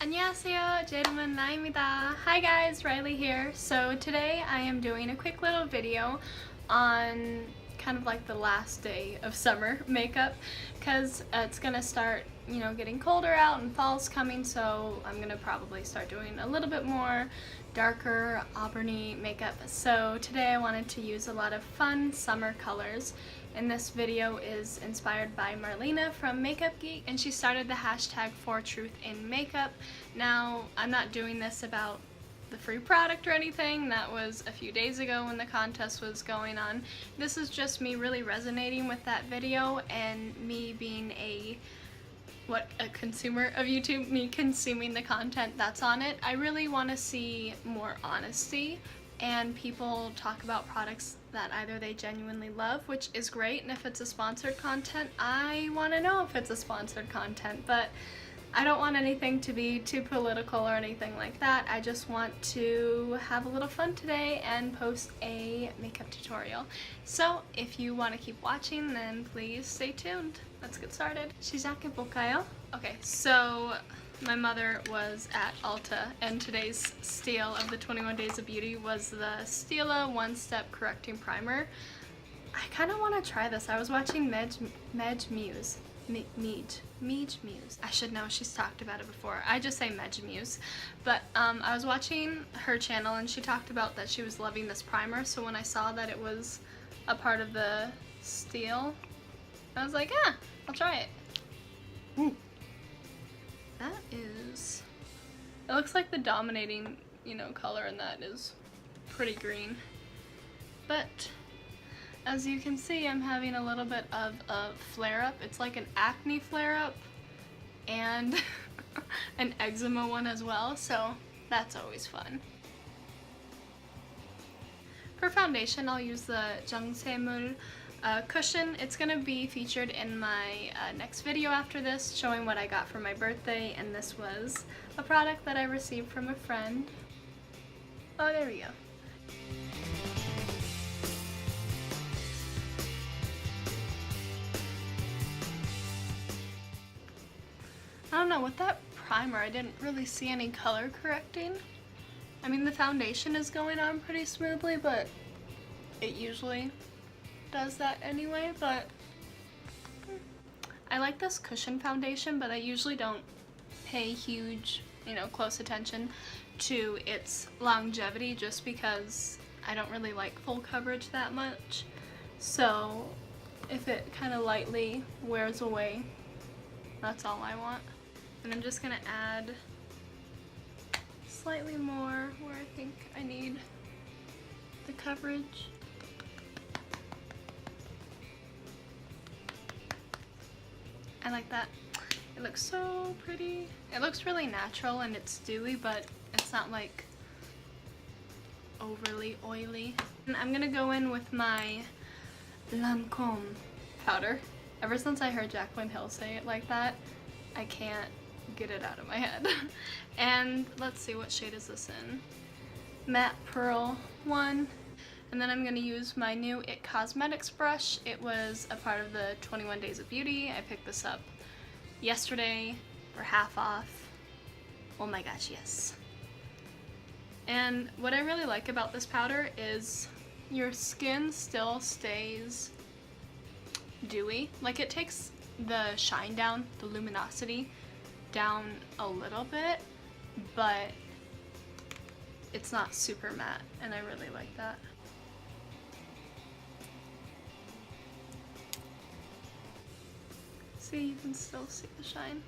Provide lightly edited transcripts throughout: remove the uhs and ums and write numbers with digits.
안녕하세요, 여러분, 나입니다. Hi guys, Riley here. So today I am doing a quick little video on kind of like the last day of summer makeup because it's gonna start, getting colder out and fall's coming, so I'm gonna probably start doing a little bit more darker auburny makeup. So today I wanted to use a lot of fun summer colors. And this video is inspired by Marlena from Makeup Geek, and she started the hashtag for truth in makeup. Now, I'm not doing this about the free product or anything. That was a few days ago when the contest was going on. This is just me really resonating with that video and me being a consumer of YouTube, me consuming the content that's on it. I really want to see more honesty and people talk about products that either they genuinely love, which is great, and if it's a sponsored content, I want to know if it's a sponsored content, but I don't want anything to be too political or anything like that. I just want to have a little fun today and post a makeup tutorial. So if you want to keep watching, then please stay tuned. Let's get started. 시작해볼까요? Okay, so my mother was at Ulta, and today's steal of the 21 Days of Beauty was the Stila One Step Correcting Primer. I kind of want to try this. I was watching Mej Muse. I should know, she's talked about it before. I just say Mej Muse. But I was watching her channel and she talked about that she was loving this primer, so when I saw that it was a part of the steal, I was like, yeah, I'll try it. Ooh. That is, it looks like the dominating, color in that is pretty green. But as you can see, I'm having a little bit of a flare-up. It's like an acne flare-up and an eczema one as well, so that's always fun. For foundation, I'll use the Jungseemul cushion. It's gonna be featured in my next video after this, showing what I got for my birthday, and this was a product that I received from a friend. Oh, there we go. I don't know, with that primer I didn't really see any color correcting. I mean, the foundation is going on pretty smoothly, but it usually does that anyway. But I like this cushion foundation, but I usually don't pay huge, close attention to its longevity just because I don't really like full coverage that much. So if it kind of lightly wears away, that's all I want. And I'm just gonna add slightly more where I think I need the coverage. I like that. It looks so pretty. It looks really natural and it's dewy, but it's not like overly oily. And I'm gonna go in with my Lancome powder. Ever since I heard Jaclyn Hill say it like that, I can't get it out of my head. And let's see, what shade is this in? Matte Pearl 1. And then I'm going to use my new IT Cosmetics brush. It was a part of the 21 Days of Beauty. I picked this up yesterday for half off. Oh my gosh, yes. And what I really like about this powder is your skin still stays dewy. Like, it takes the shine down, the luminosity down a little bit, but it's not super matte, and I really like that. See, you can still see the shine.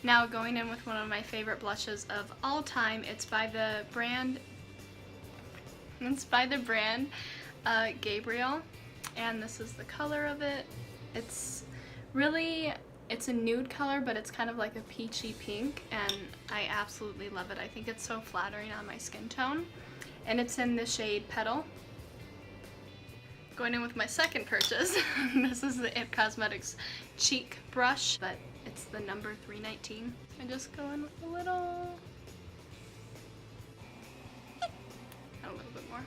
Now going in with one of my favorite blushes of all time. It's by the brand Gabriel, and this is the color of it. It's a nude color, but it's kind of like a peachy pink, and I absolutely love it. I think it's so flattering on my skin tone, and it's in the shade Petal. Going in with my second purchase. This is the IT Cosmetics cheek brush, but it's the number 319. I just go in with a little bit more.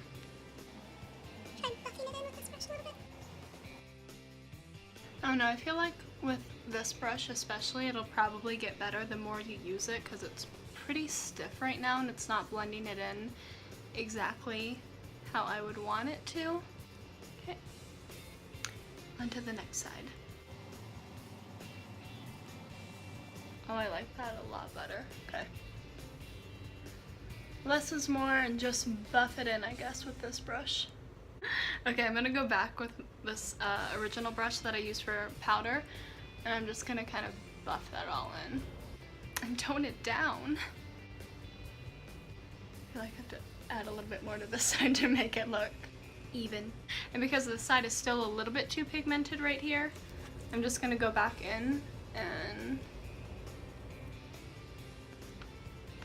I don't know, I feel like with this brush especially, it'll probably get better the more you use it because it's pretty stiff right now and it's not blending it in exactly how I would want it to. Okay, on to the next side. Oh, I like that a lot better. Okay. Less is more and just buff it in, I guess, with this brush. Okay, I'm gonna go back with this original brush that I used for powder, and I'm just gonna kind of buff that all in and tone it down. I feel like I have to add a little bit more to this side to make it look even. And because the side is still a little bit too pigmented right here, I'm just gonna go back in and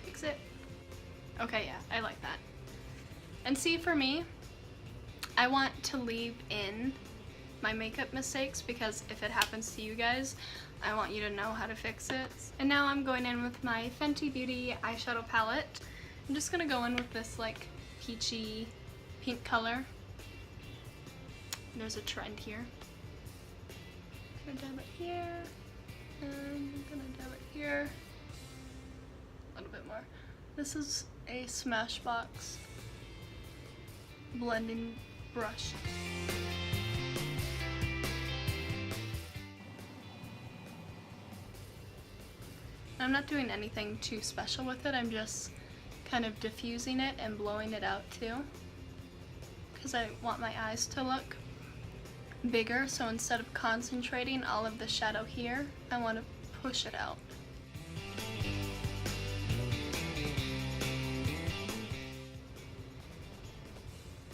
fix it. Okay, yeah, I like that. And see, for me, I want to leave in my makeup mistakes because if it happens to you guys, I want you to know how to fix it. And now I'm going in with my Fenty Beauty eyeshadow palette. I'm just gonna go in with this like peachy pink color. There's a trend here. I'm gonna dab it here, and I'm gonna dab it here. A little bit more. This is a Smashbox blending brush. I'm not doing anything too special with it, I'm just kind of diffusing it and blowing it out too, because I want my eyes to look bigger, so instead of concentrating all of the shadow here, I want to push it out.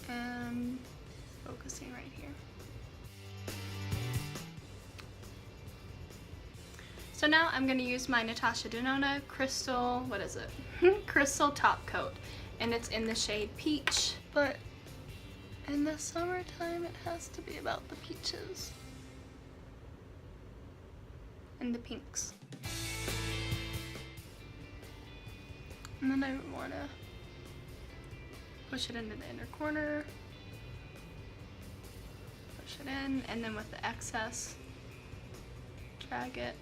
And focusing right here. So now I'm going to use my Natasha Denona Crystal, what is it? Crystal Top Coat, and it's in the shade Peach, but in the summertime it has to be about the peaches and the pinks. And then I want to push it into the inner corner, push it in, and then with the excess, drag it.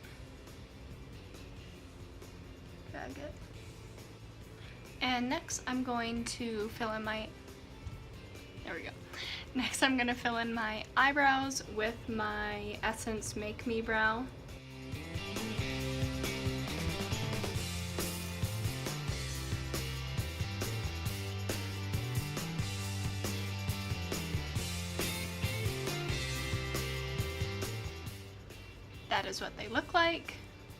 And next I'm going to fill in my, there we go. Next I'm going to fill in my eyebrows with my Essence Make Me Brow. That is what they look like.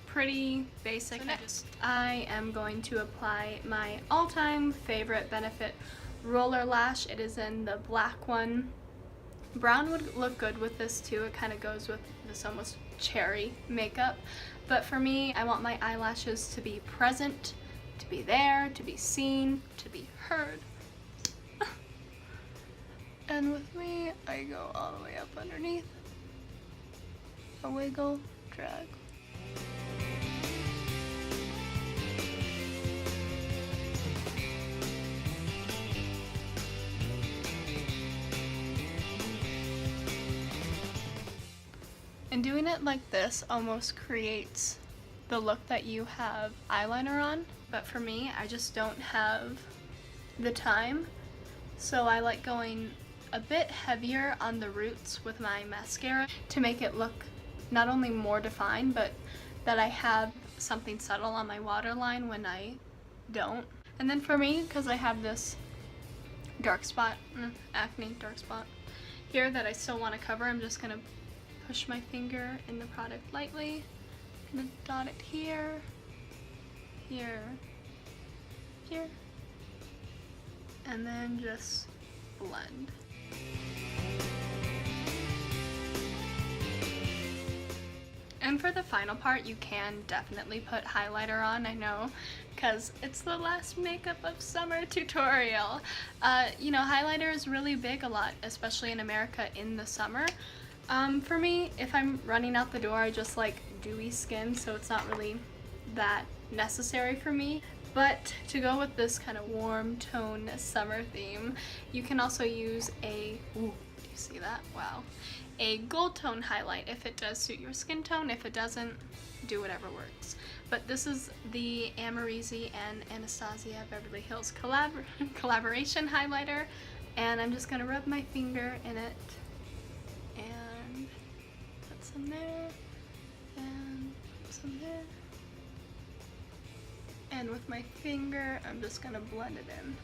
Pretty basic. So next, I am going to apply my all-time favorite Benefit roller lash. It is in the black one. Brown would look good with this too. It kind of goes with this almost cherry makeup. But for me, I want my eyelashes to be present, to be there, to be seen, to be heard. And with me, I go all the way up underneath. A wiggle, drag. And doing it like this almost creates the look that you have eyeliner on, but for me, I just don't have the time, so I like going a bit heavier on the roots with my mascara to make it look not only more defined, but that I have something subtle on my waterline when I don't. And then for me, because I have this dark spot, acne dark spot here that I still want to cover, I'm just going to push my finger in the product lightly, and then dot it here, here, here, and then just blend. And for the final part, you can definitely put highlighter on, I know, because it's the last makeup of summer tutorial. You know, highlighter is really big a lot, especially in America in the summer. For me, if I'm running out the door, I just like dewy skin, so it's not really that necessary for me. But to go with this kind of warm tone summer theme, you can also use a, ooh, do you see that? Wow. a gold tone highlight if it does suit your skin tone. If it doesn't, do whatever works. But this is the Amarizi and Anastasia Beverly Hills collaboration highlighter, and I'm just gonna rub my finger in it and put some there and put some there. And with my finger, I'm just gonna blend it in.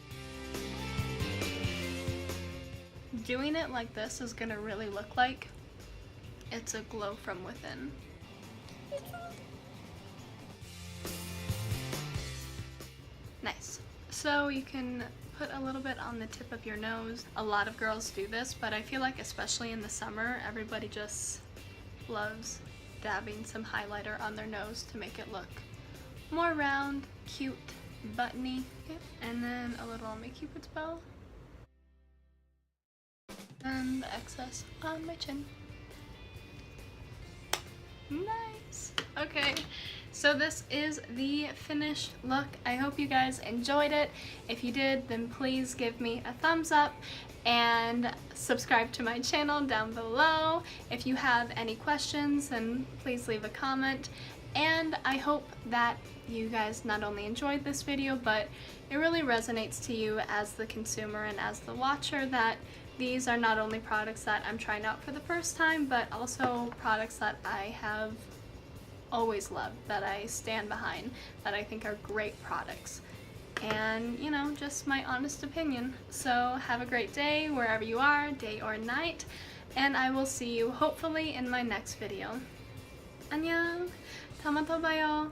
Doing it like this is gonna really look like it's a glow from within. Nice. So you can put a little bit on the tip of your nose. A lot of girls do this, but I feel like especially in the summer, everybody just loves dabbing some highlighter on their nose to make it look more round, cute, buttony. Yep. And then a little on my Cupid's bow. And the excess on my chin. Nice. Okay, so this is the finished look. I hope you guys enjoyed it. If you did, then please give me a thumbs up and subscribe to my channel down below. If you have any questions, then please leave a comment. And I hope that you guys not only enjoyed this video, but it really resonates to you as the consumer and as the watcher, that these are not only products that I'm trying out for the first time, but also products that I have always loved, that I stand behind, that I think are great products. And, you know, just my honest opinion. So have a great day wherever you are, day or night, and I will see you hopefully in my next video. 안녕! 다음에 또 봐요.